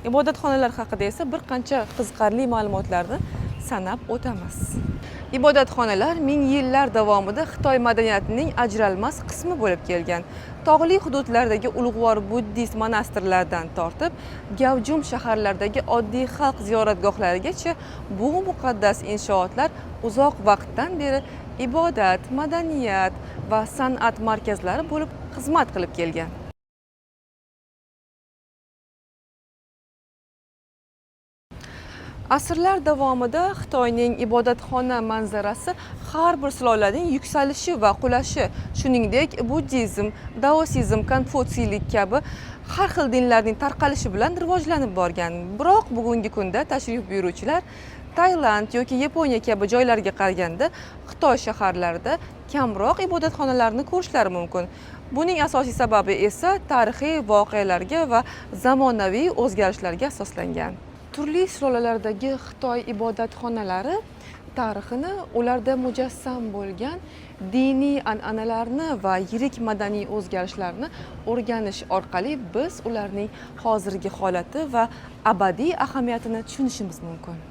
Ibodatxonalar haqida esa bir qancha qiziqarli ma'lumotlarni sanab o'tamiz. Ibodatxonalar ming yillar davomida Xitoy madaniyatining ajralmas qismi bo'lib kelgan. Tog'li hududlardagi ulug'vor buddist monastirlardan tortib, gavjum shaharlardagi oddiy xalq ziyoratgohlarigacha bu muqaddas inshootlar uzoq vaqtdan beri ibodat, madaniyat va san'at markazlari bo'lib xizmat qilib kelgan. Asrlar davomida Xitoyning ibodatxona manzarasi har bir sulolaning yuksalishi va qulashi, shuningdek buddizm, daosizm, konfutsiylik kabi har xil dinlarning tarqalishi bilan rivojlanib borgan. Biroq bugungi kunda tashrif buyuruvchilar Tailand yoki Yaponiya kabi joylarga qaraganda Xitoy shaharlarida kamroq ibodatxonalarni ko'rishlari mumkin. Buning asosiy sababi esa tarixiy voqealarga va zamonaviy o'zgarishlarga asoslangan. Turli sulolalardagi Xitoy ibodatxonalari tarixini, ularda mujassam bo'lgan diniy an'analarni va yirik madaniy o'zgarishlarni o'rganish orqali biz ularning hozirgi holati va abadiy ahamiyatini tushunishimiz mumkin.